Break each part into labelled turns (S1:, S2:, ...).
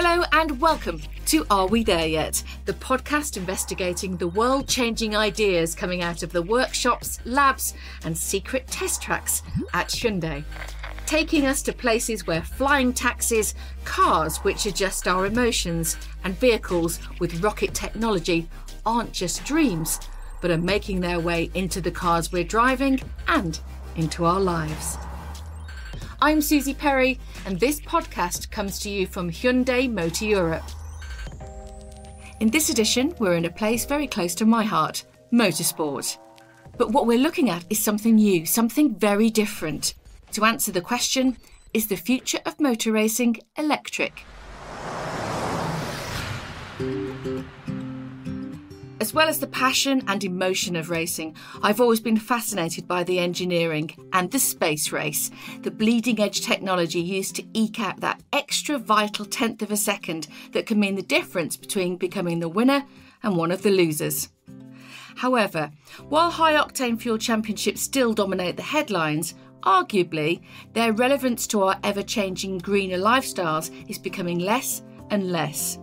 S1: Hello and welcome to Are We There Yet? The podcast investigating the world-changing ideas coming out of the workshops, labs and secret test tracks at Hyundai. Taking us to places where flying taxis, cars which adjust our emotions and vehicles with rocket technology aren't just dreams, but are making their way into the cars we're driving and into our lives. I'm Susie Perry, and this podcast comes to you from Hyundai Motor Europe. In this edition, we're in a place very close to my heart, motorsport. But what we're looking at is something new, something very different. To answer the question, is the future of motor racing electric? As well as the passion and emotion of racing, I've always been fascinated by the engineering and the space race, the bleeding edge technology used to eke out that extra vital tenth of a second that can mean the difference between becoming the winner and one of the losers. However, while high-octane fuel championships still dominate the headlines, arguably their relevance to our ever-changing greener lifestyles is becoming less and less.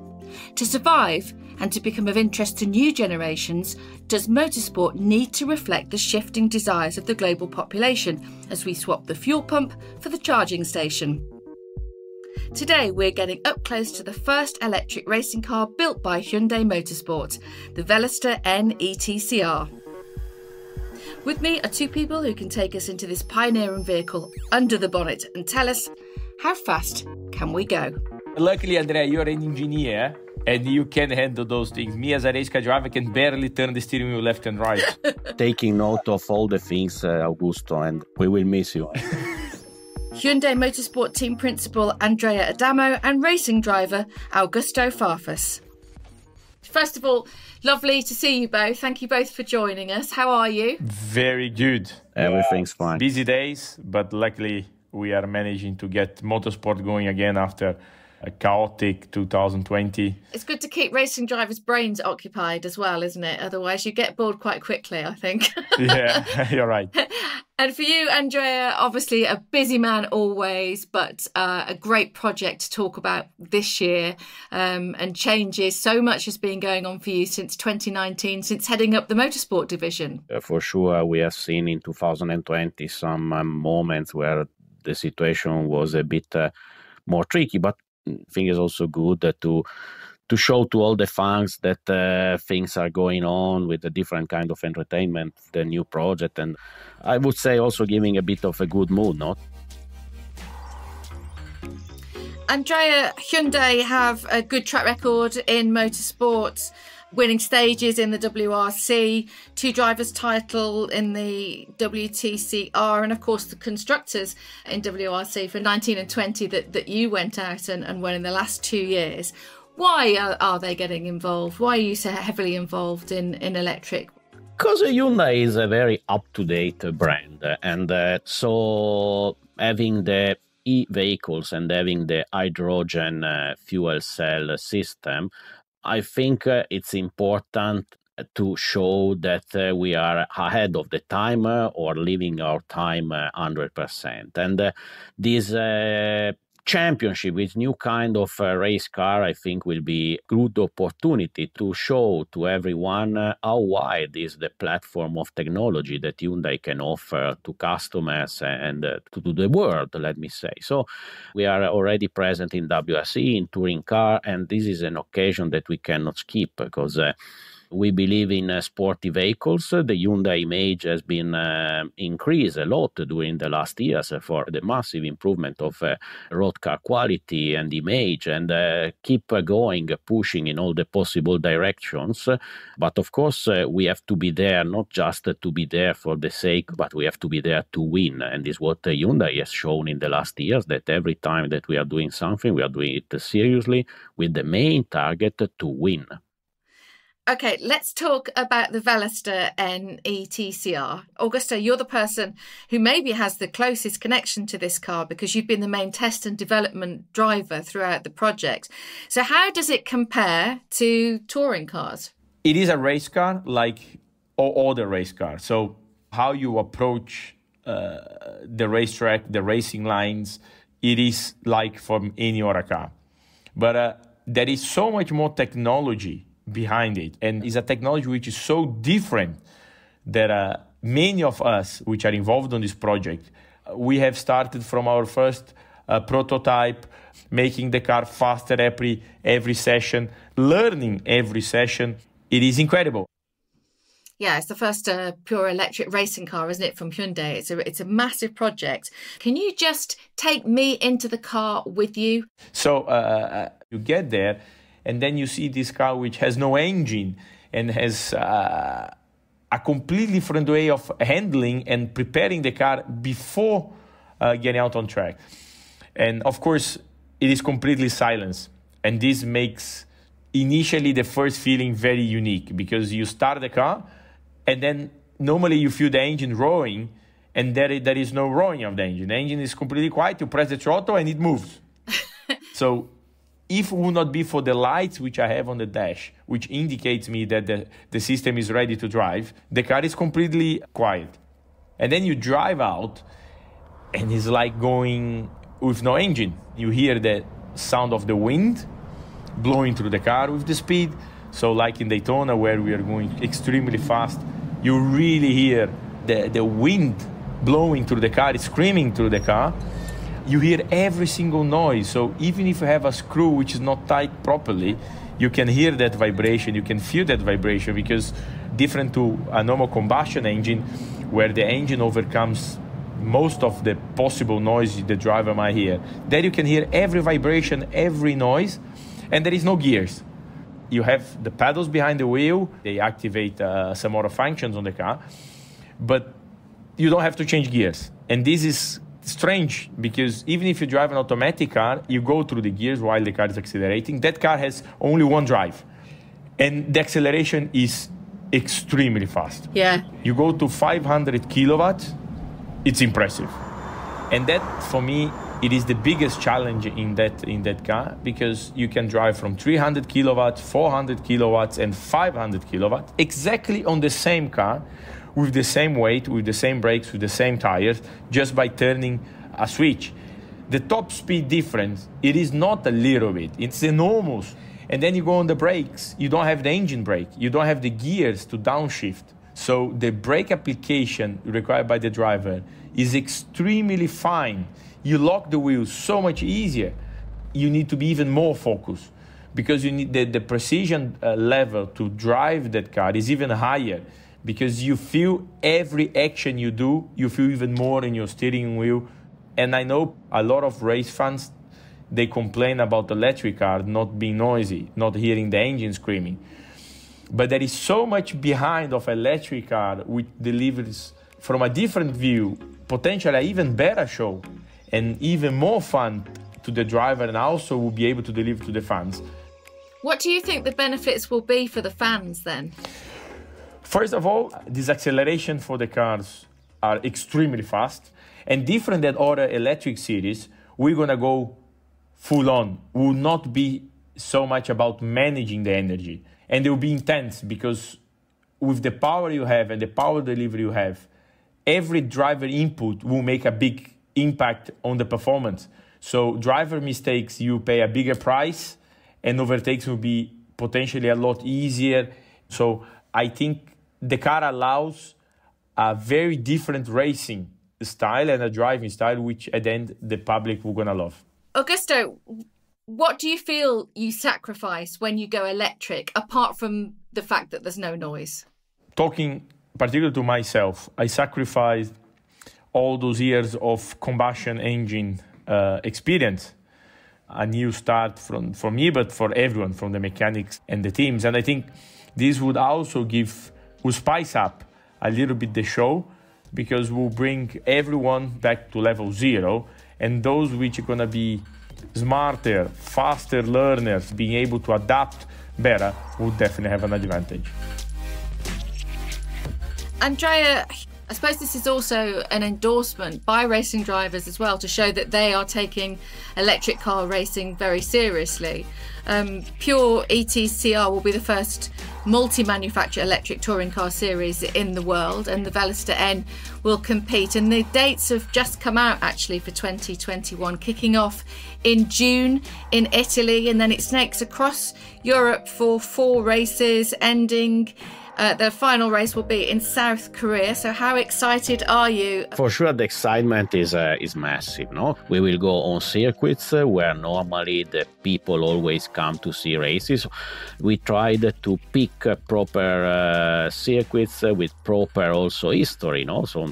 S1: To survive and to become of interest to new generations, does motorsport need to reflect the shifting desires of the global population as we swap the fuel pump for the charging station? Today we're getting up close to the first electric racing car built by Hyundai Motorsport, the Veloster N ETCR. With me are two people who can take us into this pioneering vehicle under the bonnet and tell us, how fast can we go?
S2: Luckily, Andrea, you're an engineer and you can handle those things. Me as a race car driver can barely turn the steering wheel left and right.
S3: Taking note of all the things, Augusto, and we will miss you.
S1: Hyundai Motorsport Team Principal Andrea Adamo and racing driver Agusto Farfus. First of all, lovely to see you both. Thank you both for joining us. How are you?
S2: Very good.
S3: Everything's fine.
S2: Busy days, but luckily we are managing to get motorsport going again after a chaotic 2020.
S1: It's good to keep racing drivers' brains occupied as well, isn't it? Otherwise you get bored quite quickly, I think.
S2: Yeah, you're right.
S1: And for you, Andrea, obviously a busy man always, but a great project to talk about this year, and changes. So much has been going on for you since 2019, since heading up the motorsport division.
S3: For sure, we have seen in 2020 some moments where the situation was a bit more tricky, but I think it's also good to show to all the fans that things are going on with a different kind of entertainment, the new project, and I would say also giving a bit of a good mood, no?
S1: Andrea, Hyundai have a good track record in motorsport, winning stages in the WRC, two drivers' title in the WTCR, and of course the constructors in WRC for 19 and 20 that you went out and won in the last 2 years. Why are they getting involved? Why are you so heavily involved in electric?
S3: Because Hyundai is a very up-to-date brand, and so having the e-vehicles and having the hydrogen fuel cell system, I think it's important to show that we are ahead of the time or living our time 100%. And this championship with new kind of race car, I think, will be a good opportunity to show to everyone how wide is the platform of technology that Hyundai can offer to customers and to the world, let me say. So we are already present in WRC, in touring car, and this is an occasion that we cannot skip because we believe in sporty vehicles. The Hyundai image has been increased a lot during the last years for the massive improvement of road car quality and image, and keep going, pushing in all the possible directions. But of course, we have to be there, not just to be there for the sake, but we have to be there to win. And this is what Hyundai has shown in the last years, that every time that we are doing something, we are doing it seriously with the main target to win.
S1: Okay, let's talk about the Veloster N ETCR. Augusto, you're the person who maybe has the closest connection to this car because you've been the main test and development driver throughout the project. So how does it compare to touring cars?
S2: It is a race car like all other race cars. So how you approach the racetrack, the racing lines, it is like from any other car. But there is so much more technology behind it. And it's a technology which is so different that many of us which are involved on this project, we have started from our first prototype, making the car faster every session, learning every session. It is incredible.
S1: Yeah, it's the first pure electric racing car, isn't it, from Hyundai? It's a massive project. Can you just take me into the car with you?
S2: So you get there, and then you see this car which has no engine and has a completely different way of handling and preparing the car before getting out on track. And of course, it is completely silent. And this makes initially the first feeling very unique, because you start the car and then normally you feel the engine roaring, and there is no roaring of the engine. The engine is completely quiet. You press the throttle and it moves. So if it would not be for the lights which I have on the dash, which indicates me that the system is ready to drive, the car is completely quiet. And then you drive out and it's like going with no engine. You hear the sound of the wind blowing through the car with the speed. So like in Daytona, where we are going extremely fast, you really hear the wind blowing through the car, it's screaming through the car. You hear every single noise. So even if you have a screw which is not tight properly, you can hear that vibration, you can feel that vibration, because different to a normal combustion engine, where the engine overcomes most of the possible noise the driver might hear. There you can hear every vibration, every noise, and there is no gears. You have the pedals behind the wheel, they activate some other functions on the car, but you don't have to change gears. And this is strange, because even if you drive an automatic car, you go through the gears while the car is accelerating. That car has only one drive, and the acceleration is extremely fast.
S1: Yeah.
S2: You go to 500 kilowatts, it's impressive. And that, for me, it is the biggest challenge in that car, because you can drive from 300 kilowatts, 400 kilowatts, and 500 kilowatts exactly on the same car, with the same weight, with the same brakes, with the same tires, just by turning a switch. The top speed difference, it is not a little bit, it's enormous. And then you go on the brakes, you don't have the engine brake, you don't have the gears to downshift. So the brake application required by the driver is extremely fine. You lock the wheels so much easier. You need to be even more focused, because you need the precision level to drive that car is even higher, because you feel every action you do, you feel even more in your steering wheel. And I know a lot of race fans, they complain about the electric car not being noisy, not hearing the engine screaming. But there is so much behind of electric car which delivers from a different view, potentially an even better show and even more fun to the driver, and also will be able to deliver to the fans.
S1: What do you think the benefits will be for the fans then?
S2: First of all, this acceleration for the cars are extremely fast, and different than other electric series, we're going to go full on. Will not be so much about managing the energy. And it will be intense, because with the power you have and the power delivery you have, every driver input will make a big impact on the performance. So driver mistakes, you pay a bigger price, and overtakes will be potentially a lot easier. So I think the car allows a very different racing style and a driving style, which at the end the public will gonna love.
S1: Augusto, what do you feel you sacrifice when you go electric, apart from the fact that there's no noise? Talking
S2: particularly to myself, I sacrificed all those years of combustion engine experience. A new start for me, but for everyone, from the mechanics and the teams. And I think this would also will spice up a little bit the show, because we'll bring everyone back to level 0, and those which are going to be smarter, faster learners, being able to adapt better, will definitely have an advantage.
S1: Andrea, I suppose this is also an endorsement by racing drivers as well to show that they are taking electric car racing very seriously. Pure ETCR will be the first multi-manufacturer electric touring car series in the world, and the Veloster N will compete. And the dates have just come out actually for 2021, kicking off in June in Italy, and then it snakes across Europe for 4 races, ending the final race will be in South Korea. So how excited are you?
S3: For sure, the excitement is massive. No, we will go on circuits where normally the people always come to see races. We tried to pick proper circuits with proper also history. No, so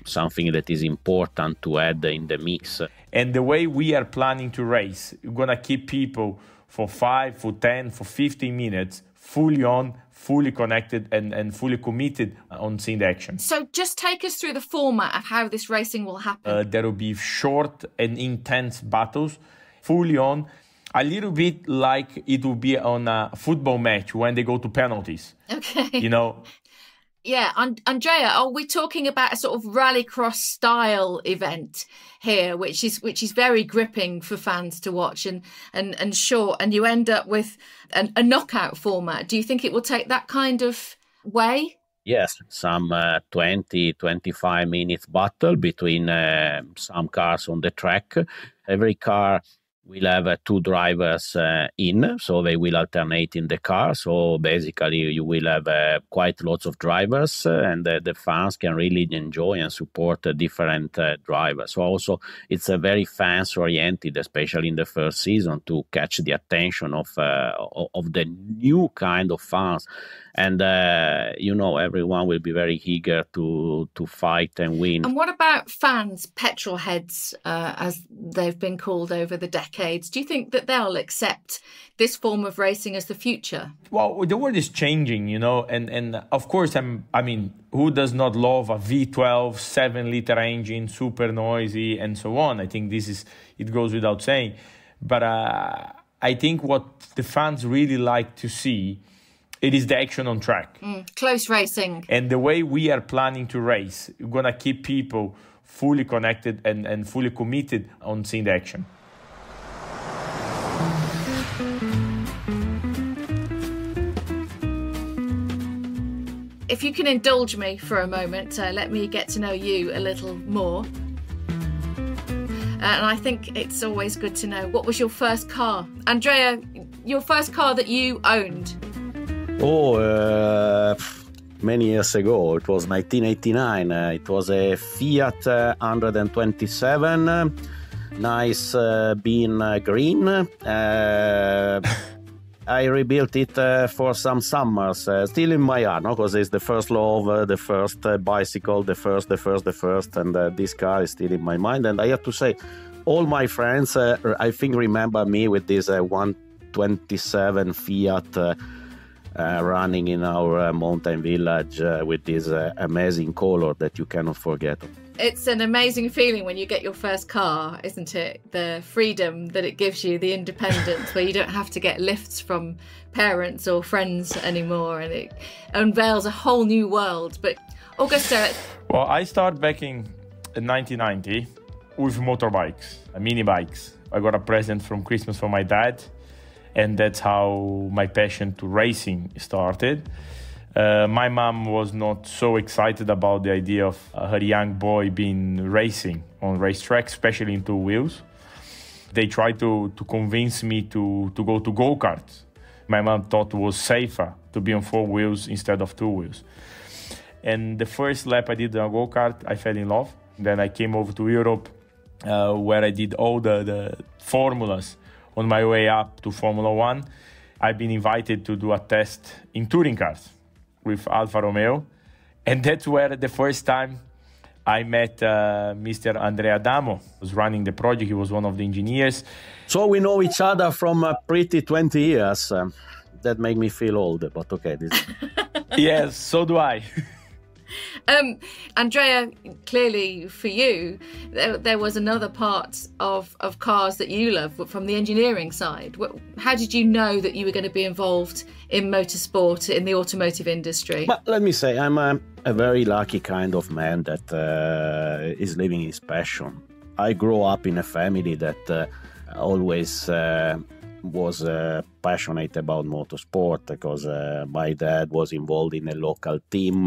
S3: something that is important to add in the mix.
S2: And the way we are planning to race, we're gonna keep people for 5, for 10, for 15 minutes fully on, fully connected and fully committed on seeing the action.
S1: So just take us through the format of how this racing will happen.
S2: There will be short and intense battles, fully on, a little bit like it will be on a football match when they go to penalties.
S1: Okay.
S2: You know?
S1: Yeah, Andrea, are we talking about a sort of rallycross style event here, which is very gripping for fans to watch and short, and you end up with a knockout format? Do you think it will take that kind of way?
S3: Yes, some 20-25 minutes battle between some cars on the track. Every car will have 2 drivers in, so they will alternate in the car. So basically you will have quite lots of drivers, and the fans can really enjoy and support different drivers. So also it's a very fans oriented, especially in the first season, to catch the attention of the new kind of fans. And, everyone will be very eager to fight and win.
S1: And what about fans, petrol heads, as they've been called over the decades? Do you think that they'll accept this form of racing as the future?
S2: Well, the world is changing, and of course, who does not love a V12, 7-liter engine, super noisy, and so on? I think it goes without saying. But I think what the fans really like to see, it is the action on track.
S1: Close racing.
S2: And the way we are planning to race, we're going to keep people fully connected and fully committed on seeing the action.
S1: If you can indulge me for a moment, let me get to know you a little more. And I think it's always good to know, what was your first car? Andrea, your first car that you owned?
S3: Many years ago. It was 1989. It was a Fiat 127, nice bean green. I rebuilt it for some summers, still in my heart, because it's the first love, the first bicycle, the first, and this car is still in my mind. And I have to say, all my friends, I think, remember me with this 127 Fiat running in our mountain village with this amazing color that you cannot forget.
S1: It's an amazing feeling when you get your first car, isn't it? The freedom that it gives you, the independence, where you don't have to get lifts from parents or friends anymore, and it unveils a whole new world. But Augusto...
S2: Well, I started back in 1990 with motorbikes, mini bikes. I got a present from Christmas from my dad, and that's how my passion to racing started. My mom was not so excited about the idea of her young boy being racing on racetracks, especially in 2 wheels. They tried to convince me to go to go-karts. My mom thought it was safer to be on 4 wheels instead of 2 wheels. And the first lap I did on a go-kart, I fell in love. Then I came over to Europe, where I did all the formulas on my way up to Formula One. I've been invited to do a test in touring cars with Alfa Romeo. And that's where the first time I met Mr. Andrea Adamo, who was running the project. He was one of the engineers.
S3: So we know each other from pretty 20 years. That made me feel old, but okay.
S2: Yes, so do I.
S1: Andrea, clearly for you, there was another part of cars that you love from the engineering side. How did you know that you were going to be involved in motorsport in the automotive industry?
S3: But let me say, I'm a very lucky kind of man that is living his passion. I grew up in a family that always was passionate about motorsport, because my dad was involved in a local team,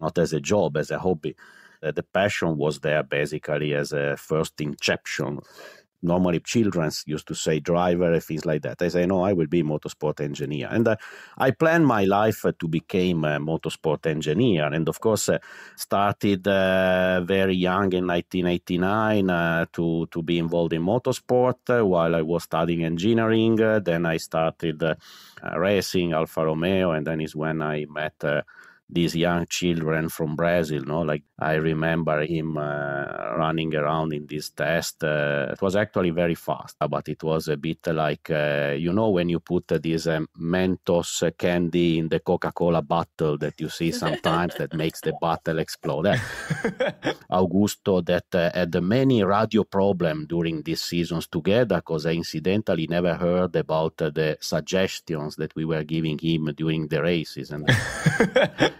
S3: not as a job, as a hobby. The passion was there basically as a first inception. Normally children used to say driver and things like that. I say, no, I will be a motorsport engineer. And I planned my life to become a motorsport engineer. And of course, started very young in 1989 to be involved in motorsport while I was studying engineering. Then I started racing Alfa Romeo, and then is when I met these young children from Brazil, like I remember him running around in this test. It was actually very fast, but it was a bit like, when you put this Mentos candy in the Coca-Cola bottle that you see sometimes that makes the bottle explode. Augusto that had many radio problems during these seasons together, because I incidentally never heard about the suggestions that we were giving him during the races. And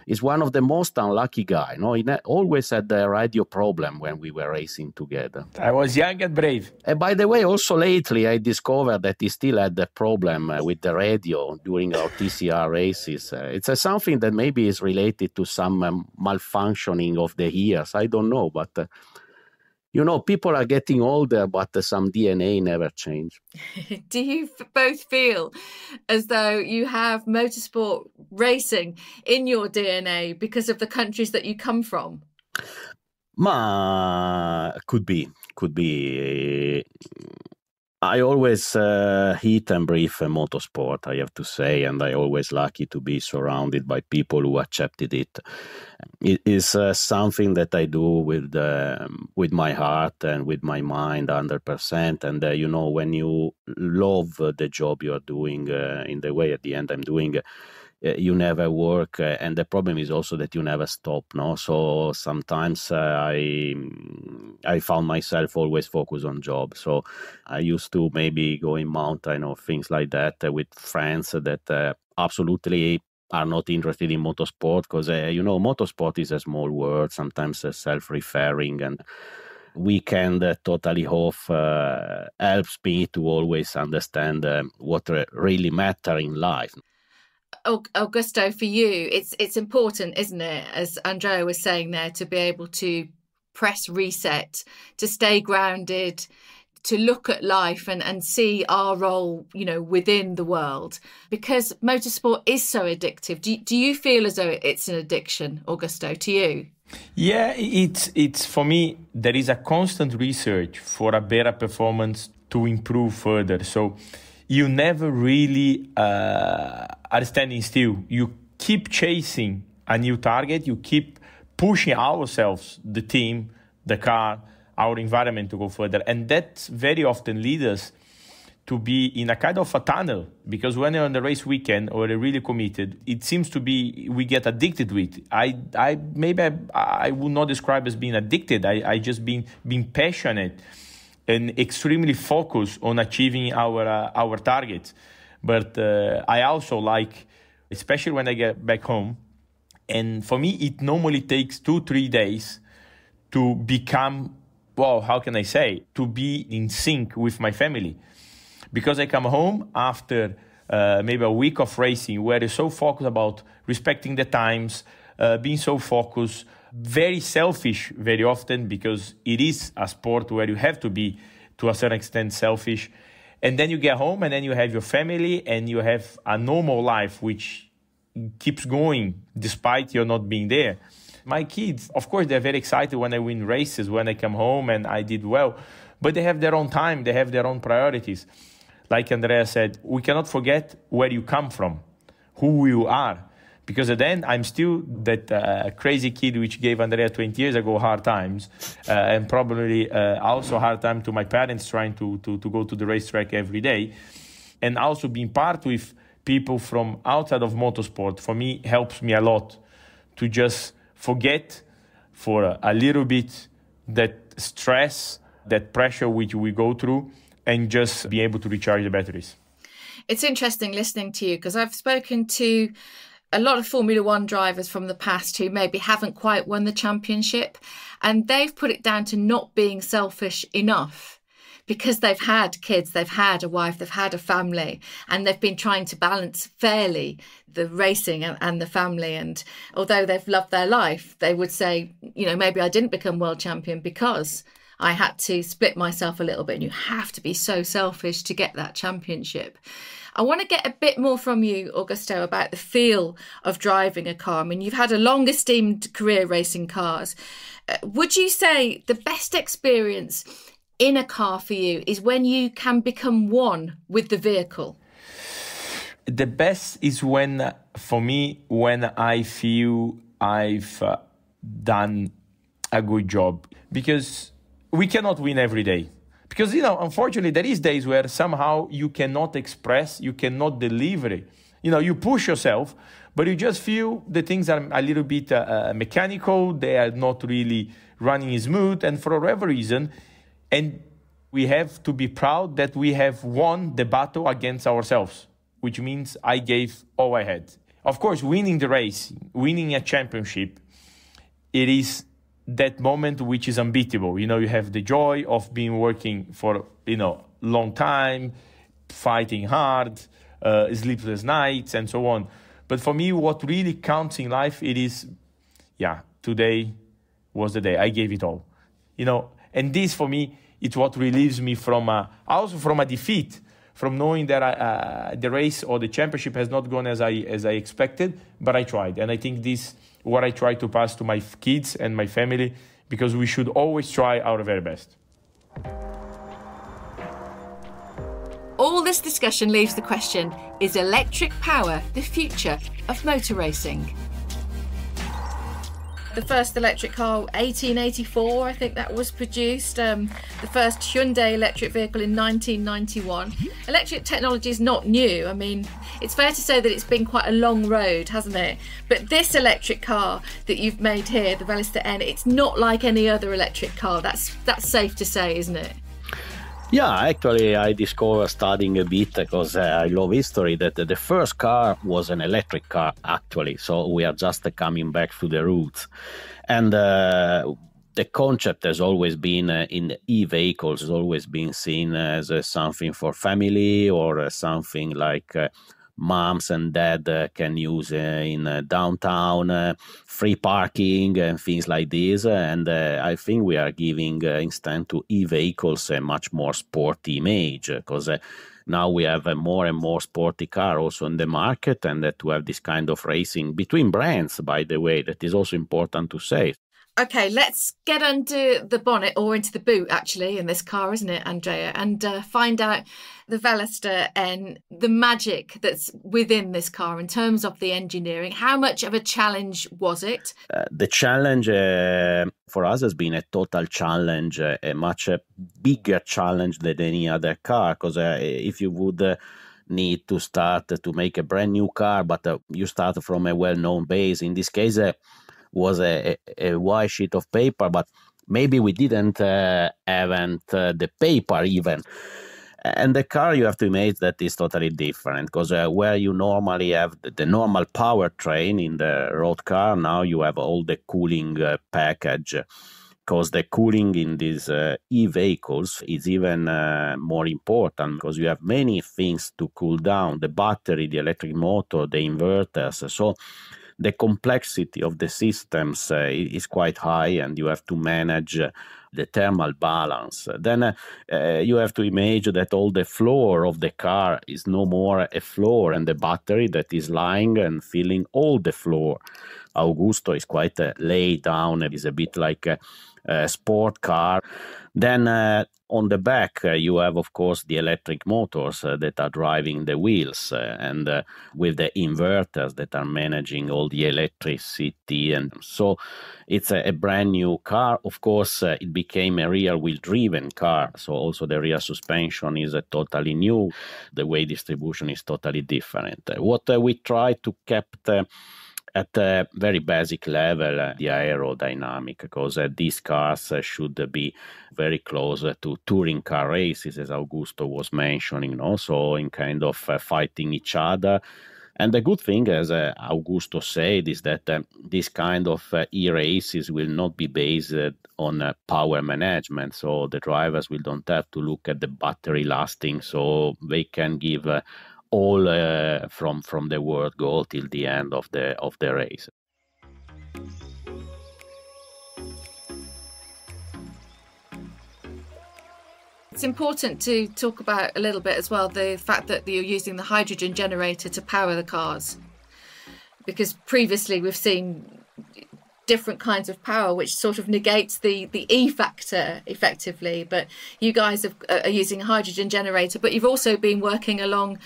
S3: is one of the most unlucky guys. He always had a radio problem when we were racing together.
S2: I was young and brave.
S3: And by the way, also lately I discovered that he still had a problem with the radio during our TCR races. It's something that maybe is related to some malfunctioning of the ears. I don't know, but people are getting older, but some DNA never change.
S1: Do you both feel as though you have motorsport racing in your DNA because of the countries that you come from?
S3: Could be. I always eat and breathe motorsport, I have to say, and I always lucky to be surrounded by people who accepted it. It is something that I do with my heart and with my mind 100%. And when you love the job you are doing in the way at the end I'm doing, you never work, and the problem is also that you never stop. So sometimes I found myself always focused on job. So I used to maybe go in mountain or things like that with friends that absolutely are not interested in motorsport, because motorsport is a small world, sometimes self-referring, and weekend totally off helps me to always understand what really matters in life.
S1: Augusto, for you, it's important, isn't it, as Andrea was saying there, to be able to press reset, to stay grounded, to look at life and see our role, within the world, because motorsport is so addictive. Do you feel as though it's an addiction, Augusto, to you?
S2: Yeah, it's for me, there is a constant research for a better performance to improve further. So you never really are standing still. You keep chasing a new target. You keep pushing ourselves, the team, the car, our environment to go further. And that very often leads us to be in a kind of a tunnel, because when you're on the race weekend or you're really committed, it seems to be we get addicted to it. I would not describe as being addicted. I just being passionate and extremely focused on achieving our targets. But I also like, especially when I get back home, and for me it normally takes 2-3 days to become, to be in sync with my family. Because I come home after maybe a week of racing where you're so focused about respecting the times, being so focused, very selfish very often, because it is a sport where you have to be to a certain extent selfish. And then you get home and then you have your family and you have a normal life which keeps going despite you not being there. My kids, of course, they're very excited when I win races, when I come home and I did well, but they have their own time, they have their own priorities. Like Andrea said, we cannot forget where you come from, who you are. Because at the end, I'm still that crazy kid which gave Andrea 20 years ago hard times, and probably also hard time to my parents trying to go to the racetrack every day. And also being part with people from outside of motorsport, for me, helps me a lot to just forget for a little bit that stress, that pressure which we go through, and just be able to recharge the batteries.
S1: It's interesting listening to you because I've spoken to a lot of Formula One drivers from the past who maybe haven't quite won the championship, and they've put it down to not being selfish enough because they've had kids, they've had a wife, they've had a family, and they've been trying to balance fairly the racing and the family. And although they've loved their life, they would say, maybe I didn't become world champion because I had to split myself a little bit. And you have to be so selfish to get that championship. I want to get a bit more from you, Augusto, about the feel of driving a car. I mean, you've had a long esteemed career racing cars. Would you say the best experience in a car for you is when you can become one with the vehicle?
S2: The best is when I feel I've done a good job, because we cannot win every day. Because, unfortunately, there is days where somehow you cannot express, you cannot deliver it. You push yourself, but you just feel the things are a little bit mechanical, they are not really running smooth, and for whatever reason. And we have to be proud that we have won the battle against ourselves, which means I gave all I had. Of course, winning the race, winning a championship, it is that moment which is unbeatable. You have the joy of being working for, long time, fighting hard, sleepless nights, and so on. But for me, what really counts in life, it is, today was the day. I gave it all. And this for me, it's what relieves me from a defeat, from knowing that the race or the championship has not gone as I expected, but I tried. And I think this what I try to pass to my kids and my family, because we should always try our very best.
S1: All this discussion leaves the question, is electric power the future of motor racing? The first electric car, 1884, I think that was produced. The first Hyundai electric vehicle in 1991. Electric technology is not new. I mean, it's fair to say that it's been quite a long road, hasn't it? But this electric car that you've made here, the Veloster N, it's not like any other electric car. That's safe to say, isn't it?
S3: Yeah, actually, I discovered studying a bit, because I love history, that the first car was an electric car, actually. So we are just coming back to the roots. And the concept has always been, in e-vehicles, has always been seen as something for family, or something like moms and dad can use in downtown, free parking and things like this. And I think we are giving instead to e-vehicles a much more sporty image, because now we have a more and more sporty car also in the market, and that we have this kind of racing between brands, by the way, that is also important to say.
S1: Okay, let's get under the bonnet, or into the boot, actually, in this car, isn't it, Andrea? And find out the Veloster N, the magic that's within this car in terms of the engineering. How much of a challenge was it?
S3: The challenge for us has been a total challenge, a much bigger challenge than any other car, because if you would need to start to make a brand new car, but you start from a well-known base, in this case, was a white sheet of paper, but maybe we didn't haven't the paper even. And the car, you have to imagine that is totally different, because where you normally have the normal powertrain in the road car, now you have all the cooling package, because the cooling in these e-vehicles is even more important, because you have many things to cool down: the battery, the electric motor, the inverters. So the complexity of the systems is quite high, and you have to manage the thermal balance. Then you have to imagine that all the floor of the car is no more a floor, and the battery that is lying and filling all the floor. Agusto is quite laid down. It is a bit like a sport car. Then on the back, you have, of course, the electric motors that are driving the wheels, and with the inverters that are managing all the electricity. And so it's a brand new car. Of course, it became a rear-wheel driven car. So also the rear suspension is totally new. The weight distribution is totally different. What we try to keep at a very basic level, the aerodynamic, because these cars should be very close to touring car races, as Augusto was mentioning, so in kind of fighting each other. And the good thing, as Augusto said, is that this kind of e-races will not be based on power management. So the drivers will don't have to look at the battery lasting, so they can give all from the word go till the end of the race.
S1: It's important to talk about a little bit as well the fact that you're using the hydrogen generator to power the cars, because previously we've seen different kinds of power which sort of negates the E factor effectively, but you guys are using a hydrogen generator, but you've also been working along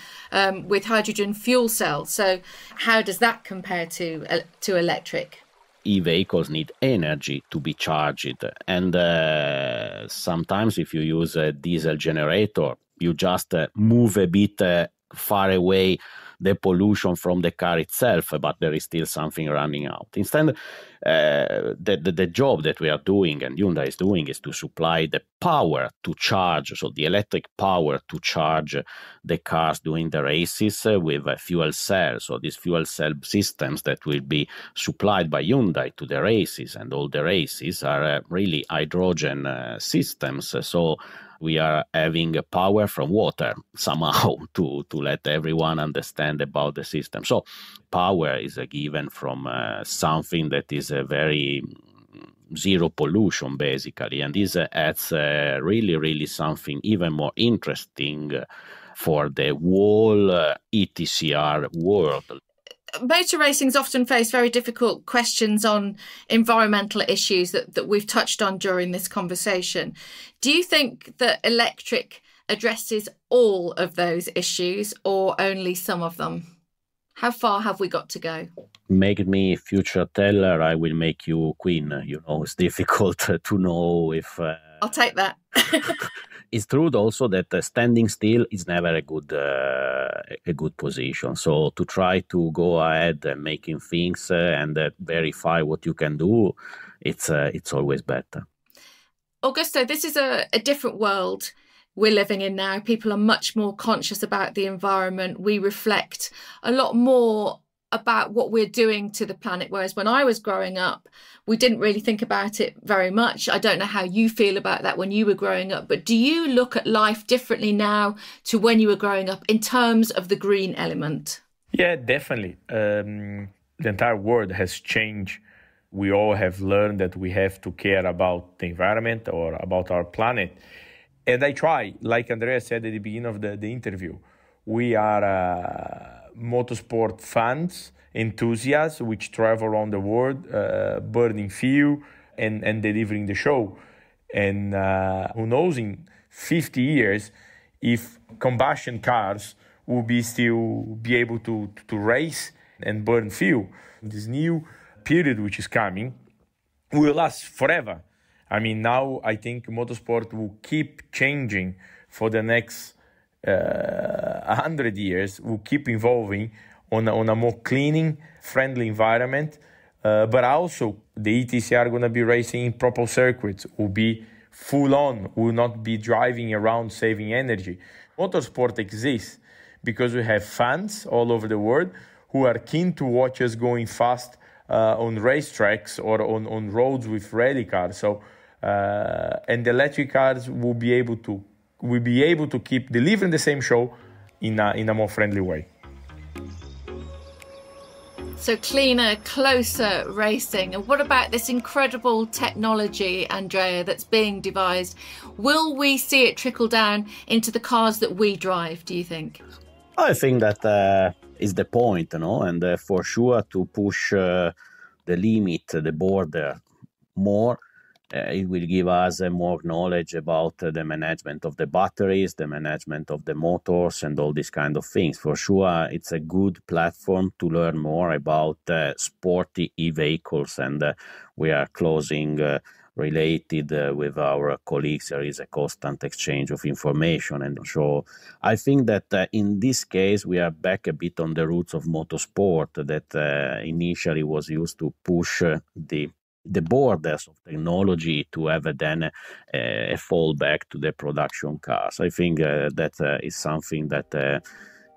S1: with hydrogen fuel cells. So how does that compare to electric?
S3: E-vehicles need energy to be charged, and sometimes if you use a diesel generator, you just move a bit far away the pollution from the car itself, but there is still something running out. Instead, the job that we are doing and Hyundai is doing is to supply the power to charge, so the electric power to charge the cars during the races with a fuel cell. So these fuel cell systems that will be supplied by Hyundai to the races, and all the races are really hydrogen systems. So we are having power from water somehow to let everyone understand about the system. So power is given from something that is a very zero pollution, basically. And this adds really something even more interesting for the whole ETCR world.
S1: Motor racing's often faced very difficult questions on environmental issues that we've touched on during this conversation. Do you think that electric addresses all of those issues or only some of them? How far have we got to go?
S3: Make me future teller, I will make you queen. It's difficult to know if...
S1: I'll take that.
S3: It's true also that standing still is never a good position. So to try to go ahead and making things and verify what you can do, it's always better.
S1: Augusto, this is a different world we're living in now. People are much more conscious about the environment. We reflect a lot more about what we're doing to the planet, whereas when I was growing up, we didn't really think about it very much. I don't know how you feel about that when you were growing up, but do you look at life differently now to when you were growing up in terms of the green element?
S2: Yeah, definitely. The entire world has changed. We all have learned that we have to care about the environment or about our planet. And I try, like Andrea said at the beginning of the interview, we are motorsport fans, enthusiasts, which travel around the world, burning fuel and delivering the show. And who knows, in 50 years, if combustion cars will still be able to race and burn fuel. This new period which is coming will last forever. I mean, now I think motorsport will keep changing for the next 100 years. Will keep evolving on a more cleaning, friendly environment. But also the ETCR are going to be racing in proper circuits, will be full on, will not be driving around saving energy. Motorsport exists because we have fans all over the world who are keen to watch us going fast on racetracks or on roads with rally cars. So, and the electric cars will be able to keep delivering the same show in a more friendly way.
S1: So cleaner, closer racing. And what about this incredible technology, Andrea, that's being devised? Will we see it trickle down into the cars that we drive, do you think?
S3: I think that is the point, and for sure to push the limit, the border more. It will give us more knowledge about the management of the batteries, the management of the motors, and all these kind of things. For sure, it's a good platform to learn more about sporty e-vehicles, and we are closing related with our colleagues. There is a constant exchange of information. And so I think that in this case, we are back a bit on the roots of motorsport that initially was used to push the borders of technology to have then a fallback to the production cars. I think that is something that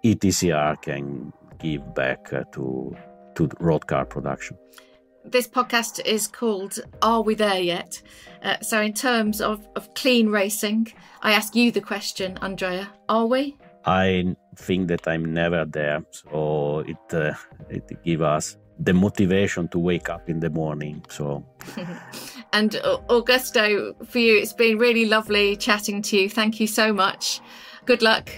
S3: ETCR can give back to road car production.
S1: This podcast is called Are We There Yet? So in terms of clean racing, I ask you the question, Andrea, are we?
S3: I think that I'm never there. So it gives us the motivation to wake up in the morning. So,
S1: and Augusto, for you, it's been really lovely chatting to you. Thank you so much. Good luck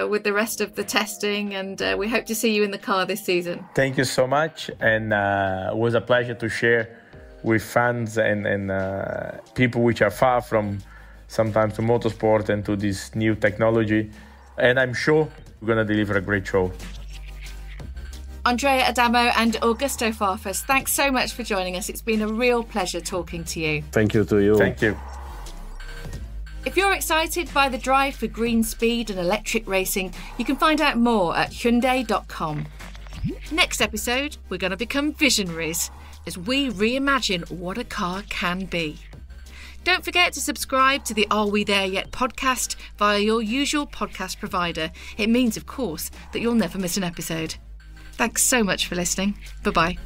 S1: with the rest of the testing, and we hope to see you in the car this season.
S2: Thank you so much, and it was a pleasure to share with fans and people which are far from sometimes to motorsport and to this new technology. And I'm sure we're going to deliver a great show.
S1: Andrea Adamo and Agusto Farfus, thanks so much for joining us. It's been a real pleasure talking to you.
S3: Thank you to you.
S2: Thank you.
S1: If you're excited by the drive for green speed and electric racing, you can find out more at Hyundai.com. Next episode, we're going to become visionaries as we reimagine what a car can be. Don't forget to subscribe to the Are We There Yet podcast via your usual podcast provider. It means, of course, that you'll never miss an episode. Thanks so much for listening. Bye-bye.